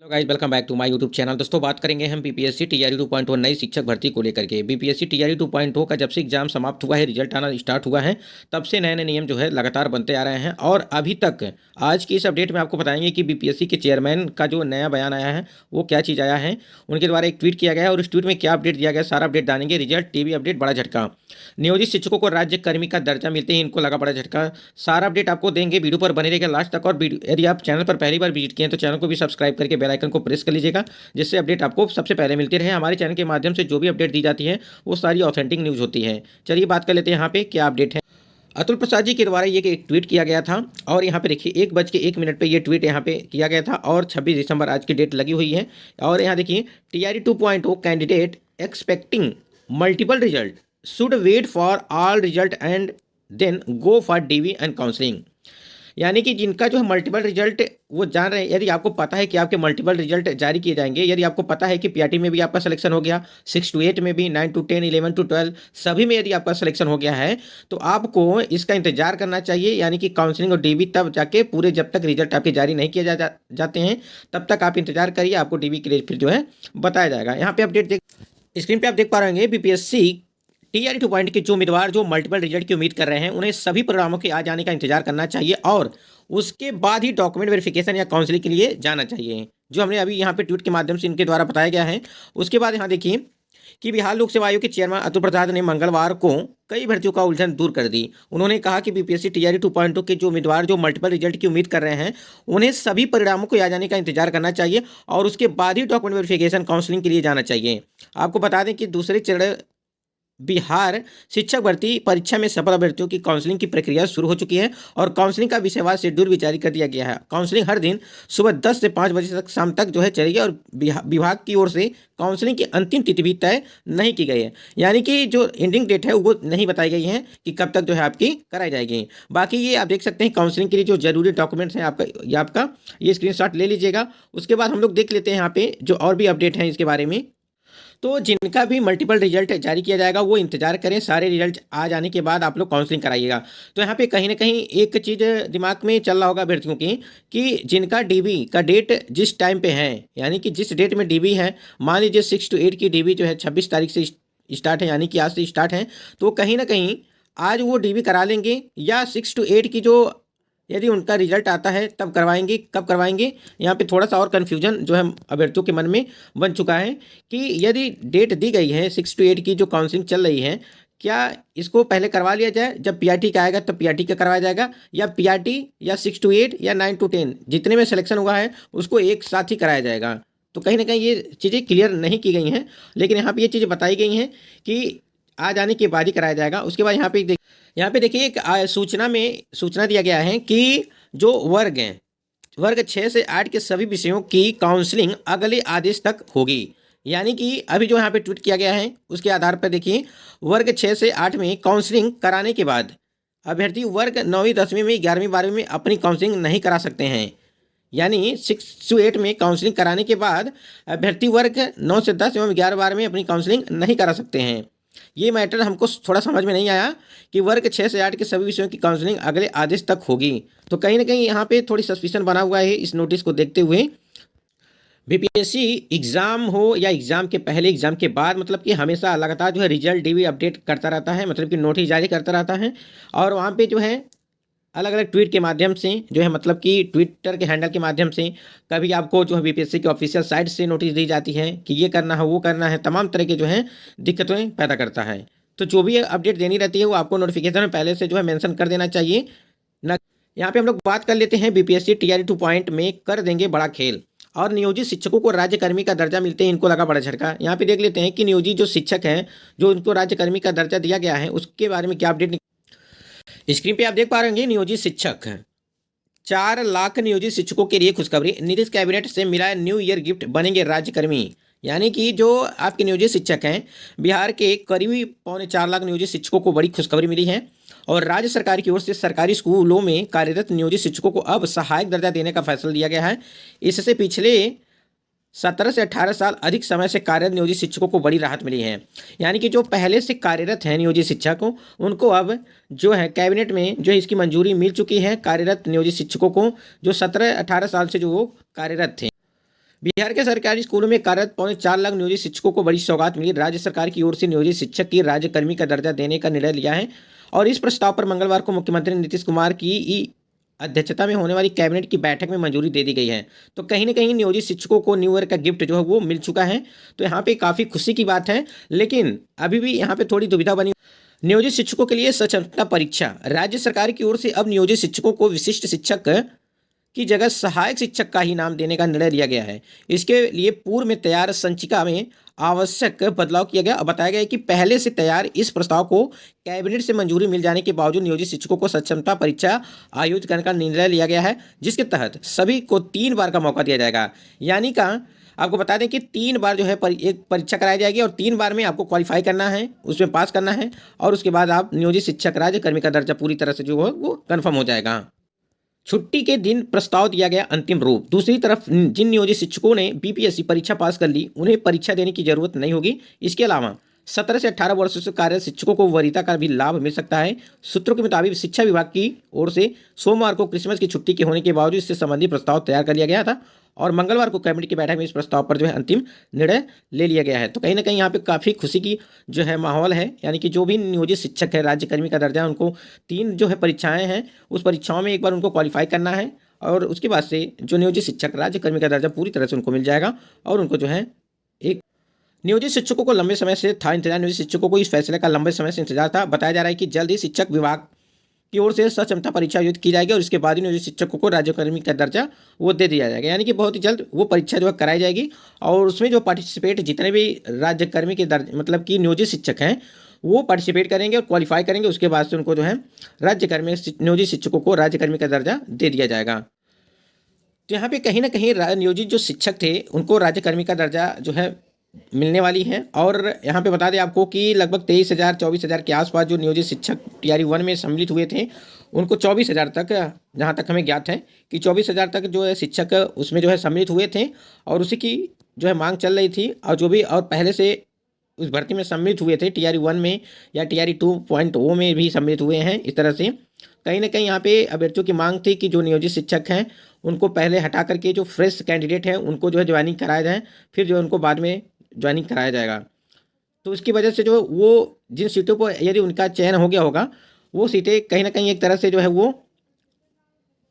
Guys, welcome back to my YouTube channel. दोस्तों, बात करेंगे हम बीपीएससी टीआरई 2.0 नई शिक्षक भर्ती को लेकर के। बीपीएससी टीआरई 2.0 का जब से एग्जाम समाप्त हुआ है, रिजल्ट आना स्टार्ट हुआ है, तब से नए नए नियम जो है लगातार बनते आ रहे हैं। और अभी तक आज की इस अपडेट में आपको बताएंगे कि बीपीएससी के चेयरमैन का जो नया बयान आया है वो क्या चीज़ आया है, उनके द्वारा एक ट्वीट किया गया है और उस ट्वीट में क्या अपडेट दिया गया, सारा अपडेट जानेंगे। रिजल्ट, टीवी अपडेट, बड़ा झटका। नियोजित शिक्षकों को राज्य कर्मी का दर्जा मिलते ही इनको लगा बड़ा झटका। सारा अपडेट आपको देंगे, वीडियो पर बने रहिएगा लास्ट तक। और यदि आप चैनल पर पहली बार विजिट किए हैं तो चैनल को भी सब्सक्राइब करके बेल आइकन को प्रेस कर लीजिएगा, जिससे अपडेट आपको सबसे पहले मिलती रहे। हमारे चैनल के माध्यम से जो भी अपडेट दी जाती है वो सारी ऑथेंटिक न्यूज़ होती है। चलिए बात कर लेते हैं यहाँ पे क्या अपडेट है। अतुल प्रसाद जी के द्वारा ये एक ट्वीट किया गया था और यहाँ पे देखिए 1:01 पे ये ट्वीट यहाँ पे किया गया था और 26 दिसंबर आज की डेट लगी हुई है। और यहाँ देखिए, TRE 2.0 candidate expecting multiple result should wait for all result and then go for DV and counselling. यानी कि जिनका जो है मल्टीपल रिजल्ट वो जान रहे हैं, यदि आपको पता है कि आपके मल्टीपल रिजल्ट जारी किए जाएंगे, यदि आपको पता है कि पीआरटी में भी आपका सिलेक्शन हो गया, 6 to 8 में भी, 9 to 10, 11 to 12 सभी में यदि आपका सिलेक्शन हो गया है तो आपको इसका इंतजार करना चाहिए। यानी कि काउंसलिंग और डीबी तब जाके पूरे, जब तक रिजल्ट आपके जारी नहीं किए जाते हैं तब तक आप इंतजार करिए, आपको डीबी के लिए फिर जो है बताया जाएगा। यहाँ पे अपडेट देख, स्क्रीन पे आप देख पा रहे होंगे, बीपीएससी टीआरई 2.0 के जो उम्मीदवार जो मल्टीपल रिजल्ट की उम्मीद कर रहे हैं उन्हें सभी परिणामों के आ जाने का इंतजार करना चाहिए और उसके बाद ही डॉक्यूमेंट वेरिफिकेशन या काउंसलिंग के लिए जाना चाहिए, जो हमने अभी यहाँ पे ट्वीट के माध्यम से इनके द्वारा बताया गया है। उसके बाद यहाँ देखिए कि बिहार लोक सेवा आयोग के चेयरमैन अतुल प्रसाद ने मंगलवार को कई भर्तियों का उलझन दूर कर दी। उन्होंने कहा कि बीपीएससी टीआरई 2.0 के जो उम्मीदवार जो मल्टीपल रिजल्ट की उम्मीद कर रहे हैं उन्हें सभी परिणामों को आ जाने का इंतजार करना चाहिए और उसके बाद ही डॉक्यूमेंट वेरिफिकेशन काउंसलिंग के लिए जाना चाहिए। आपको बता दें कि दूसरे चरण बिहार शिक्षक भर्ती परीक्षा में सफल अभ्यर्थियों की काउंसलिंग की प्रक्रिया शुरू हो चुकी है और काउंसलिंग का विषयवार शेड्यूल भी जारी कर दिया गया है। काउंसलिंग हर दिन सुबह 10 से 5 बजे तक शाम तक जो है चलेगी और विभाग की ओर से काउंसलिंग की अंतिम तिथि भी तय नहीं की गई है। यानी कि जो एंडिंग डेट है वो नहीं बताई गई है कि कब तक जो है आपकी कराई जाएगी। बाकी ये आप देख सकते हैं काउंसलिंग के लिए जो जरूरी डॉक्यूमेंट्स हैं आपका ये स्क्रीनशॉट ले लीजिएगा। उसके बाद हम लोग देख लेते हैं यहाँ पे जो और भी अपडेट हैं इसके बारे में। तो जिनका भी मल्टीपल रिजल्ट जारी किया जाएगा वो इंतजार करें, सारे रिजल्ट आ जाने के बाद आप लोग काउंसलिंग कराइएगा। तो यहाँ पे कहीं ना कहीं एक चीज़ दिमाग में चल रहा होगा अभ्यर्थियों की कि जिनका डीबी का डेट जिस टाइम पे है, यानी कि जिस डेट में डीबी है, मान लीजिए 6 to 8 की डीबी जो है 26 तारीख से स्टार्ट है, यानी कि आज से स्टार्ट है, तो कहीं ना कहीं आज वो डीबी करा लेंगे या 6 to 8 की जो यदि उनका रिजल्ट आता है तब करवाएंगे, कब करवाएंगे। यहाँ पे थोड़ा सा और कन्फ्यूजन जो है अभ्यर्थियों के मन में बन चुका है कि यदि डेट दी गई है 6 to 8 की जो काउंसलिंग चल रही है, क्या इसको पहले करवा लिया जाए, जब पीआरटी का आएगा तब पीआरटी का करवाया जाएगा, या पीआरटी या 6 to 8 या 9 to 10 जितने में सिलेक्शन हुआ है उसको एक साथ ही कराया जाएगा। तो कहीं ना कहीं ये चीज़ें क्लियर नहीं की गई हैं, लेकिन यहाँ पर ये चीज़ें बताई गई हैं कि आ जाने के बाद ही कराया जाएगा। उसके बाद यहाँ पे देखिए एक सूचना दिया गया है कि जो वर्ग 6 से 8 के सभी विषयों की काउंसलिंग अगले आदेश तक होगी। यानी कि अभी जो यहाँ पे ट्वीट किया गया है उसके आधार पर देखिए, वर्ग 6 से 8 में काउंसलिंग कराने के बाद अभ्यर्थी वर्ग 9वीं 10वीं में 11वीं 12वीं में अपनी काउंसलिंग नहीं करा सकते हैं। यानी 6 to 8 में काउंसलिंग कराने के बाद अभ्यर्थी वर्ग 9 से 10 एवं 11 12 में अपनी काउंसलिंग नहीं करा सकते हैं। ये मैटर हमको थोड़ा समझ में नहीं आया कि वर्ग 6 से 8 के सभी विषयों की काउंसलिंग अगले आदेश तक होगी। तो कहीं ना कहीं यहाँ पे थोड़ी सस्पिशन बना हुआ है इस नोटिस को देखते हुए। बीपीएससी एग्जाम हो या एग्जाम के पहले, एग्जाम के बाद, मतलब कि हमेशा लगातार जो है रिजल्ट डीवी अपडेट करता रहता है, मतलब कि नोटिस जारी करता रहता है। और वहाँ पे जो है अलग अलग ट्वीट के माध्यम से जो है, मतलब कि ट्विटर के हैंडल के माध्यम से कभी आपको जो है बीपीएससी के ऑफिशियल साइट से नोटिस दी जाती है कि ये करना है, वो करना है, तमाम तरह के जो है दिक्कतें पैदा करता है। तो जो भी अपडेट देनी रहती है वो आपको नोटिफिकेशन में पहले से जो है मेंशन कर देना चाहिए ना। यहाँ पे हम लोग बात कर लेते हैं बीपीएससी टीआरई 2.0 में कर देंगे बड़ा खेल और नियोजित शिक्षकों को राज्यकर्मी का दर्जा मिलते ही इनको लगा बड़ा झटका। यहाँ पे देख लेते हैं कि नियोजित जो शिक्षक हैं, जो उनको राज्यकर्मी का दर्जा दिया गया है, उसके बारे में क्या अपडेट। स्क्रीन पे आप देख पा रहे होंगे, नियोजित शिक्षक 4 लाख नियोजित शिक्षकों के लिए खुशखबरी, नीतीश कैबिनेट से मिला न्यू ईयर गिफ्ट, बनेंगे राज्यकर्मी। यानी कि जो आपके नियोजित शिक्षक हैं, बिहार के करीबी 4.25 लाख नियोजित शिक्षकों को बड़ी खुशखबरी मिली है और राज्य सरकार की ओर से सरकारी स्कूलों में कार्यरत नियोजित शिक्षकों को अब सहायक दर्जा देने का फैसला लिया गया है। इससे पिछले 17 से 18 साल अधिक समय से कार्यरत नियोजित शिक्षकों को बड़ी राहत मिली है। यानी कि जो पहले से कार्यरत हैं नियोजित शिक्षकों, उनको अब जो है कैबिनेट में जो है इसकी मंजूरी मिल चुकी है। कार्यरत नियोजित शिक्षकों को जो 17-18 साल से जो वो कार्यरत थे, बिहार के सरकारी स्कूलों में कार्यरत 4.25 लाख नियोजित शिक्षकों को बड़ी सौगात मिली। राज्य सरकार की ओर से नियोजित शिक्षक की राज्यकर्मी का दर्जा देने का निर्णय लिया है और इस प्रस्ताव पर मंगलवार को मुख्यमंत्री नीतीश कुमार की अध्यक्षता में होने वाली कैबिनेट की बैठक में मंजूरी दे दी गई है। तो कहीं ना कहीं नियोजित शिक्षकों को न्यू ईयर का गिफ्ट जो है वो मिल चुका है। तो यहाँ पे काफ़ी खुशी की बात है, लेकिन अभी भी यहाँ पे थोड़ी दुविधा बनी। नियोजित शिक्षकों के लिए सक्षमता परीक्षा। राज्य सरकार की ओर से अब नियोजित शिक्षकों को विशिष्ट शिक्षक की जगह सहायक शिक्षक का ही नाम देने का निर्णय लिया गया है। इसके लिए पूर्व में तैयार संचिका में आवश्यक बदलाव किया गया और बताया गया है कि पहले से तैयार इस प्रस्ताव को कैबिनेट से मंजूरी मिल जाने के बावजूद नियोजित शिक्षकों को सक्षमता परीक्षा आयोजित करने का निर्णय लिया गया है, जिसके तहत सभी को 3 बार का मौका दिया जाएगा। यानी का आपको बता दें कि 3 बार जो है एक परीक्षा कराई जाएगी और 3 बार में आपको क्वालिफाई करना है, उसमें पास करना है और उसके बाद आप नियोजित शिक्षक राज्यकर्मी का दर्जा पूरी तरह से जो है वो कन्फर्म हो जाएगा। छुट्टी के दिन प्रस्ताव दिया गया अंतिम रूप। दूसरी तरफ जिन नियोजित शिक्षकों ने बीपीएससी परीक्षा पास कर ली उन्हें परीक्षा देने की जरूरत नहीं होगी। इसके अलावा 17 से 18 वर्षों से कार्यरत शिक्षकों को वरीयता का भी लाभ मिल सकता है। सूत्रों के मुताबिक शिक्षा विभाग की ओर से सोमवार को क्रिसमस की छुट्टी के होने के बावजूद इससे संबंधित प्रस्ताव तैयार कर लिया गया था और मंगलवार को कैबिनेट की बैठक में इस प्रस्ताव पर जो है अंतिम निर्णय ले लिया गया है। तो कहीं ना कहीं यहाँ पे काफ़ी खुशी की जो है माहौल है, यानी कि जो भी नियोजित शिक्षक है राज्यकर्मी का दर्जा, उनको 3 जो है परीक्षाएं हैं, उस परीक्षाओं में एक बार उनको क्वालिफाई करना है और उसके बाद से जो नियोजित शिक्षक राज्यकर्मी का दर्जा पूरी तरह से उनको मिल जाएगा और उनको जो है एक नियोजित शिक्षकों को लंबे समय से था इंतजार। नियोजित शिक्षकों को इस फैसले का लंबे समय से इंतजार था। बताया जा रहा है कि जल्द ही शिक्षक विभाग की ओर से सक्षमता परीक्षा आयोजित की जाएगी और इसके बाद ही नियोजित शिक्षकों को राज्यकर्मी का दर्जा वो दे दिया जाएगा। यानी कि बहुत ही जल्द वो परीक्षा जो है कराई जाएगी और उसमें जो पार्टिसिपेट जितने भी राज्यकर्मी के मतलब कि नियोजित शिक्षक हैं वो पार्टिसिपेट करेंगे और क्वालिफाई करेंगे। उसके बाद से उनको जो है राज्यकर्मी नियोजित शिक्षकों को राज्यकर्मी का दर्जा दे दिया जाएगा। तो यहाँ पे कहीं ना कहीं नियोजित जो शिक्षक थे उनको राज्यकर्मी का दर्जा जो है मिलने वाली है। और यहाँ पे बता दें आपको कि लगभग 23,000 24,000 के आसपास जो नियोजित शिक्षक टीआरई 1 में सम्मिलित हुए थे उनको 24,000 तक, जहाँ तक हमें ज्ञात है कि 24,000 तक जो है शिक्षक उसमें जो है सम्मिलित हुए थे और उसी की जो है मांग चल रही थी। और जो भी और पहले से उस भर्ती में सम्मिलित हुए थे टीआरई 1 में या टीआरई 2.0 में भी सम्मिलित हुए हैं। इस तरह से कहीं ना कहीं यहाँ पे अभ्यर्थियों की मांग थी कि जो नियोजित शिक्षक हैं उनको पहले हटा करके जो फ्रेश कैंडिडेट हैं उनको जो है ज्वाइनिंग कराया जाए, फिर जो उनको बाद में ज्वाइनिंग कराया जाएगा। तो इसकी वजह से जो वो जिन सीटों पर यदि उनका चयन हो गया होगा वो सीटें कहीं ना कहीं एक तरह से जो है वो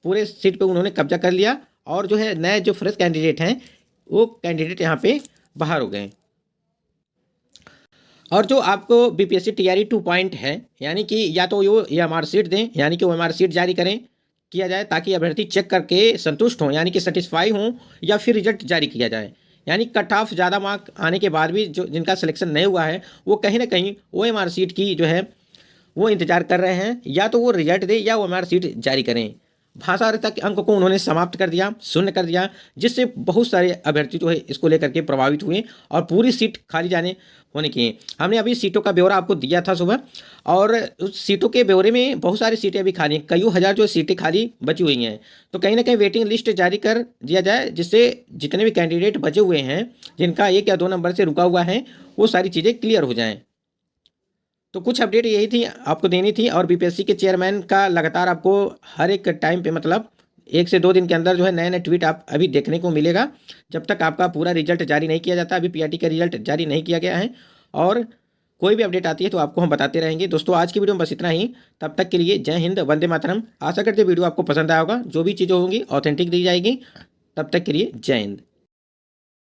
पूरे सीट पे उन्होंने कब्जा कर लिया और जो है नए जो फ्रेश कैंडिडेट हैं वो कैंडिडेट यहाँ पे बाहर हो गए। और जो आपको बीपीएससी टीआरई 2 पॉइंट है, यानी कि या तो वो एमआर सीट दें, यानी कि वो एमआर सीट जारी करें किया जाए ताकि अभ्यर्थी चेक करके संतुष्ट हों, यानी कि सेटिस्फाई हों, या फिर रिजल्ट जारी किया जाए। यानी कट ऑफ ज़्यादा मार्क आने के बाद भी जो जिनका सिलेक्शन नहीं हुआ है वो कहीं ना कहीं ओएमआर सीट की जो है वो इंतजार कर रहे हैं, या तो वो रिजल्ट दे या ओएमआर सीट जारी करें। भाषा अर्हता के अंक को उन्होंने समाप्त कर दिया, शून्य कर दिया, जिससे बहुत सारे अभ्यर्थी जो है इसको लेकर के प्रभावित हुए और पूरी सीट खाली जाने होने की। हमने अभी सीटों का ब्यौरा आपको दिया था सुबह और उस सीटों के ब्यौरे में बहुत सारी सीटें अभी खाली हैं, कई हज़ार जो सीटें खाली बची हुई हैं। तो कहीं ना कहीं वेटिंग लिस्ट जारी कर दिया जाए जिससे जितने भी कैंडिडेट बचे हुए हैं जिनका 1 या 2 नंबर से रुका हुआ है वो सारी चीज़ें क्लियर हो जाएँ। तो कुछ अपडेट यही थी आपको देनी थी। और बीपीएससी के चेयरमैन का लगातार आपको हर एक टाइम पे मतलब 1 से 2 दिन के अंदर जो है नए नए ट्वीट आप अभी देखने को मिलेगा, जब तक आपका पूरा रिजल्ट जारी नहीं किया जाता। अभी पीआरटी का रिजल्ट जारी नहीं किया गया है और कोई भी अपडेट आती है तो आपको हम बताते रहेंगे। दोस्तों आज की वीडियो में बस इतना ही। तब तक के लिए जय हिंद, वंदे मातरम। आशा करते वीडियो आपको पसंद आया होगा, जो भी चीज़ें होंगी ऑथेंटिक दी जाएगी। तब तक के लिए जय हिंद।